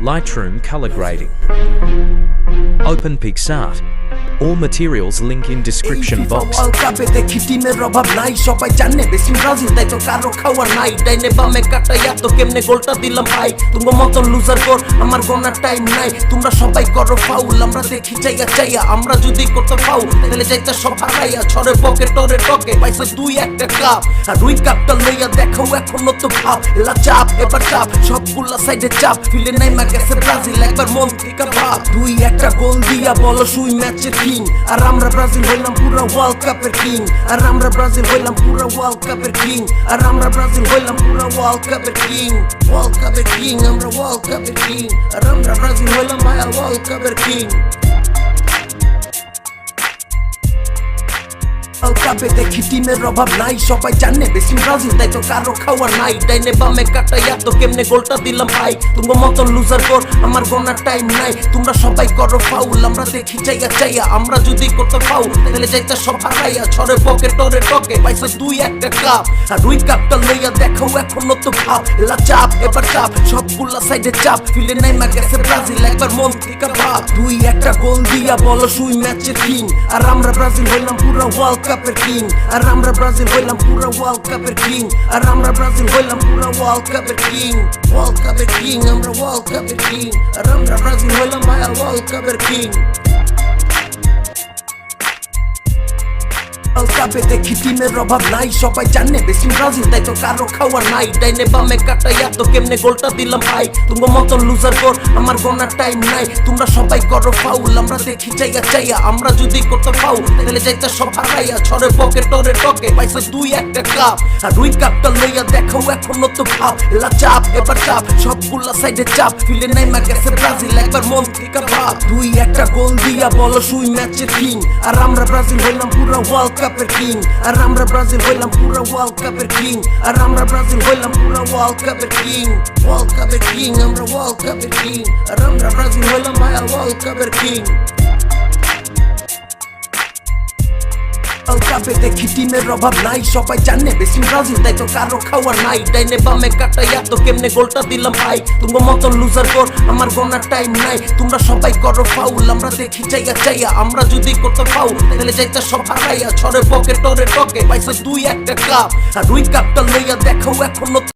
Lightroom color grading. Open PicsArt. All materials link in description box. World কাপে দেখি টিমের অভাব নাই, সবাই জানে বেশি ব্রাজিল, তাই তো কারো খাওয়ার নাই। ডাইনে বামে কাটাইয়া তো কেমনে গোলটা দিলাম ভাই, তোমার মতন লুজার গোল আমার গোনার টাইম নাই। তোমরা সবাই করো ফাউল, আমরা দেখি চাইয়া চাইয়া, আমরা যদি করতে ফাউল তাহলে যাইতা সব হারাইয়া। ছড়ে বকে টরে টকে পাইছে দুই একটা কাপ, আর দুই কাপটা লইয়া দেখো এখনো তো ভাব। এলা চাপ এবার চাপ, সবগুলা সাইডে চাপ, ফিলে নাই মা গেছে ব্রাজিল, একবার মন থেকে ভাব। দুই একটা গোল দিয়া বলো সুই ম্যাচের কিং, আর আমরা ব্রাজিল হইলাম পুরা ওয়ার্ল্ড কাপের কিং, আর আমরা ব্রাজিল হইলাম পুরা ওয়ার্ল্ড কাপের কিং, আর আমরা ব্রাজিল হইলাম পুরা ওয়ার্ল্ড কাপের কিং। ওয়ার্ল্ড কাপের কিং, আমরা ওয়ার্ল্ড কাপের কিং, আর আমরা ব্রাজিল হইলাম ভাইয়া ওয়ার্ল্ড কাপের কিং। কাপে দেখি টিমের অভাব নাই, সবাই জানে বেশি ব্রাজিল, তাই তো কারো খাওয়ার নাই। ডাইনে বামে কাটাইয়া তো কেমনে গোলটা দিলাম ভাই, তোমার মতন লুজার গোল আমার গোনার টাইম নাই। তোমরা সবাই করো ফাউল, আমরা দেখি চাইয়া চাইয়া, আমরা যদি করতে ফাউল তাহলে যাইতা সব হারাইয়া। ছড়ে বকে টরে টকে পাইছে দুই একটা কাপ, আর দুই কাপটা লইয়া দেখো এখনো তো ভাব। এলা চাপ এবার চাপ, সবগুলা সাইডে চাপ, ফিলে নাই মা গেছে ব্রাজিল, একবার মন থেকে ভাব। দুই একটা গোল দিয়া বলো সুই ম্যাচের কিং, আর আমরা ব্রাজিল হইলাম পুরা ওয়ার্ল্ড কাপের কিং, আর আমরা ব্রাজিল হইলাম পুরা ওয়ার্ল্ড কাপের কিং, আর আমরা ব্রাজিল হইলাম পুরা ওয়ার্ল্ড কাপের কিং। ওয়ার্ল্ড কাপের কিং, আমরা ওয়ার্ল্ড কাপের কিং, আর আমরা ব্রাজিল হইলাম ভাইয়া ওয়ার্ল্ড কাপের কিং। কাপে দেখি টিমের অভাব নাই, সবাই জানে বেশি ব্রাজিল, তাই তো কারো খাওয়ার নাই। ডাইনে বামে কাটাইয়া তো কেমনে গোলটা দিলাম ভাই, তোমার মতন লুজার গোল আমার গোনার টাইম নাই। তোমরা সবাই করো ফাউল, আমরা দেখি চাইয়া চাইয়া, আমরা যদি করতে ফাউল তাহলে যাইতা সব হারাইয়া। ছড়ে বকে টরে টকে পাইছে দুই একটা কাপ, আর দুই কাপটা লইয়া দেখো এখনো তো ভাব। এলা চাপ এবার চাপ, সবগুলা সাইডে চাপ, ফিলে নাই মা গেছে ব্রাজিল, একবার মন থেকে ভাব। দুই একটা গোল দিয়া বলো সুই ম্যাচের কিং, আর আমরা ব্রাজিল হইলাম পুরা ওয়ার্ল্ড কাপের কিং, আর আমরা ব্রাজিল হইলাম পুরা ওয়ার্ল্ড কাপের কিং, আর আমরা ব্রাজিল হইলাম পুরা ওয়ার্ল্ড কাপের কিং। ওয়ার্ল্ড কাপের কিং, আমরা ওয়ার্ল্ড কাপের কিং, আর আমরা ব্রাজিল হইলাম ভাইয়া ওয়ার্ল্ড কাপের কিং। কাপে দেখি টিমের অভাব নাই, সবাই জানে বেশি ব্রাজিল, তাই তো কারো খাওয়ার নাই। ডাইনে বামে কাটাইয়া তো কেমনে গোলটা দিলাম ভাই, তোমার মতন লুজার গোল আমার গোনার টাইম নাই। তোমরা সবাই করো ফাউল, আমরা দেখি চাইয়া চাইয়া, আমরা যদি করতে ফাউল তাহলে যাইতা সব হারাইয়া। ছড়ে বকে টরে টকে পাইছে দুই একটা কাপ, আর দুই কাপটা লইয়া দেখো এখনো